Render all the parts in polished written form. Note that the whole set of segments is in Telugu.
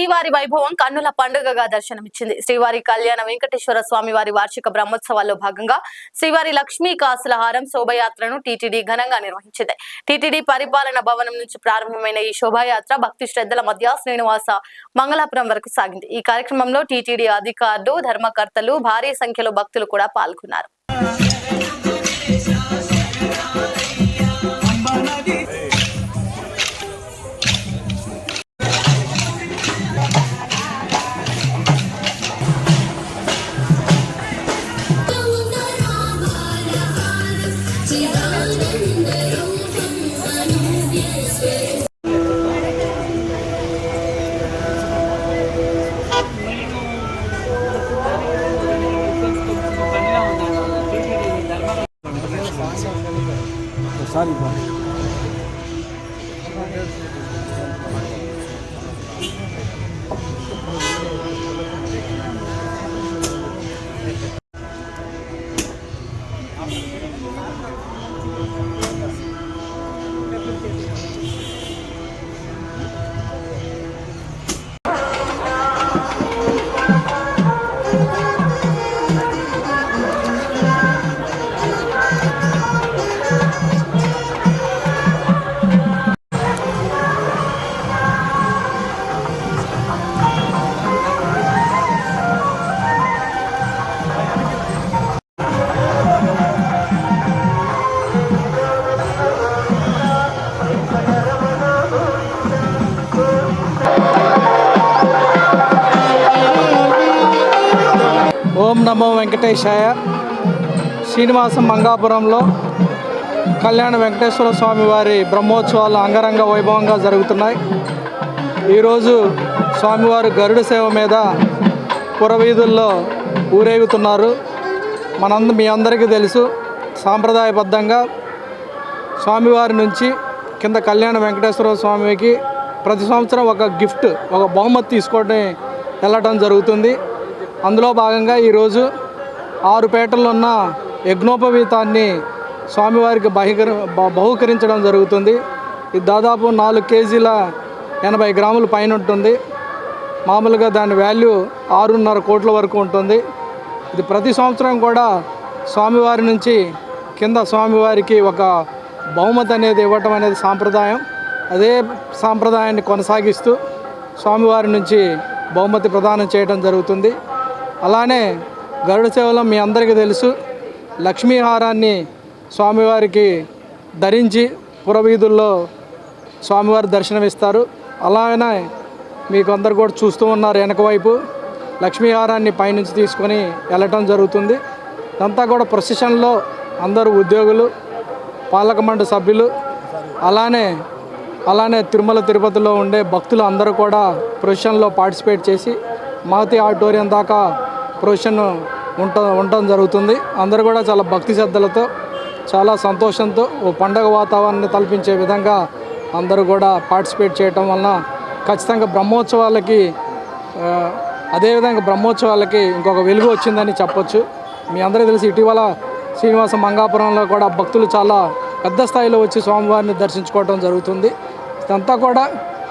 శ్రీవారి వైభవం కన్నుల పండుగగా దర్శనమిచ్చింది. శ్రీవారి కళ్యాణ వెంకటేశ్వర స్వామి వారి వార్షిక బ్రహ్మోత్సవాల్లో భాగంగా శ్రీవారి లక్ష్మీ కాసులహారం శోభయాత్రను టీటీడీ ఘనంగా నిర్వహించింది. టీటీడీ పరిపాలన భవనం నుంచి ప్రారంభమైన ఈ శోభాయాత్ర భక్తి శ్రద్ధల మధ్య శ్రీనివాస మంగళాపురం వరకు సాగింది. ఈ కార్యక్రమంలో టీటీడీ అధికారులు, ధర్మకర్తలు, భారీ సంఖ్యలో భక్తులు కూడా పాల్గొన్నారు. Sorry, ఓం నమో వెంకటేశాయ. శ్రీనివాసం మంగాపురంలో కళ్యాణ వెంకటేశ్వర స్వామి వారి బ్రహ్మోత్సవాలు అంగరంగ వైభవంగా జరుగుతున్నాయి. ఈరోజు స్వామివారు గరుడ సేవ మీద పురవీధుల్లో ఊరేగుతున్నారు. మీ అందరికీ తెలుసు, సాంప్రదాయబద్ధంగా స్వామివారి నుంచి కింద కళ్యాణ వెంకటేశ్వర స్వామికి ప్రతి సంవత్సరం ఒక గిఫ్ట్, ఒక బహుమతి తీసుకొని వెళ్ళటం జరుగుతుంది. అందులో భాగంగా ఈరోజు 6 పేటల్లో ఉన్న యజ్ఞోపవీతాన్ని స్వామివారికి బహుకరించడం జరుగుతుంది. ఇది దాదాపు 4 కేజీల 80 గ్రాముల పైన ఉంటుంది. మామూలుగా దాని వాల్యూ 6.5 కోట్ల వరకు ఉంటుంది. ఇది ప్రతి సంవత్సరం కూడా స్వామివారి నుంచి కింద స్వామివారికి ఒక బహుమతి అనేది ఇవ్వటం అనేది సాంప్రదాయం. అదే సాంప్రదాయాన్ని కొనసాగిస్తూ స్వామివారి నుంచి బహుమతి ప్రదానం చేయడం జరుగుతుంది. అలానే గరుడ సేవలో మీ అందరికీ తెలుసు, లక్ష్మీహారాన్ని స్వామివారికి ధరించి పురవీధుల్లో స్వామివారి దర్శనమిస్తారు. అలానే మీకు అందరు కూడా చూస్తూ ఉన్నారు, వెనక వైపు లక్ష్మీహారాన్ని పైనుంచి తీసుకొని వెళ్ళటం జరుగుతుంది. ఇదంతా కూడా ప్రొసెషన్లో అందరూ ఉద్యోగులు, పాలక మండలి సభ్యులు, అలానే తిరుమల తిరుపతిలో ఉండే భక్తులు అందరూ కూడా ప్రొసెషన్లో పార్టిసిపేట్ చేసి మహతి ఆడిటోరియం దాకా ప్రొసెషన్ ఉండటం జరుగుతుంది. అందరూ కూడా చాలా భక్తి శ్రద్ధలతో, చాలా సంతోషంతో ఓ పండగ వాతావరణాన్ని కల్పించే విధంగా అందరూ కూడా పార్టిసిపేట్ చేయటం వలన ఖచ్చితంగా అదేవిధంగా బ్రహ్మోత్సవాలకి ఇంకొక వెలుగు వచ్చిందని చెప్పొచ్చు. మీ అందరికీ తెలిసి ఇటీవల శ్రీనివాస మంగాపురంలో కూడా భక్తులు చాలా పెద్ద స్థాయిలో వచ్చి స్వామివారిని దర్శించుకోవడం జరుగుతుంది. ఇదంతా కూడా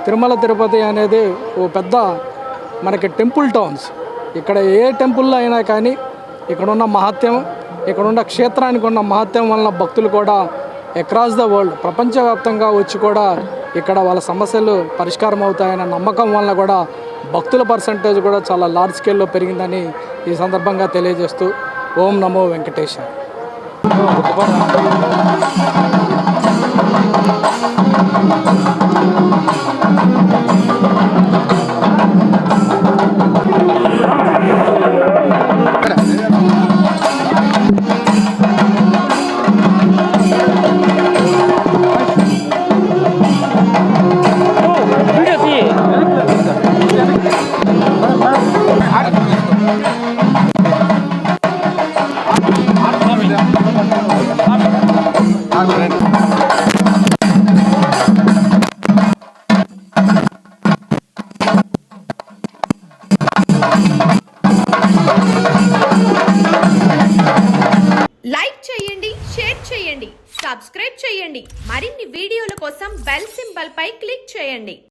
తిరుమల తిరుపతి అనేది ఓ పెద్ద మనకి టెంపుల్ టౌన్స్. ఇక్కడ ఏ టెంపుల్లో అయినా కానీ ఇక్కడున్న మహత్యం, ఇక్కడున్న క్షేత్రానికి ఉన్న మహత్యం వలన భక్తులు కూడా అక్రాస్ ద వరల్డ్, ప్రపంచవ్యాప్తంగా వచ్చి కూడా ఇక్కడ వాళ్ళ సమస్యలు పరిష్కారం అవుతాయన్న నమ్మకం వలన కూడా భక్తుల పర్సంటేజ్ కూడా చాలా లార్జ్ స్కేల్లో పెరిగిందని ఈ సందర్భంగా తెలియజేస్తూ ఓం నమో వెంకటేశ. సబ్స్క్రైబ్ చేయండి. మరిన్ని వీడియోల కోసం బెల్ సింబల్ పై క్లిక్ చేయండి.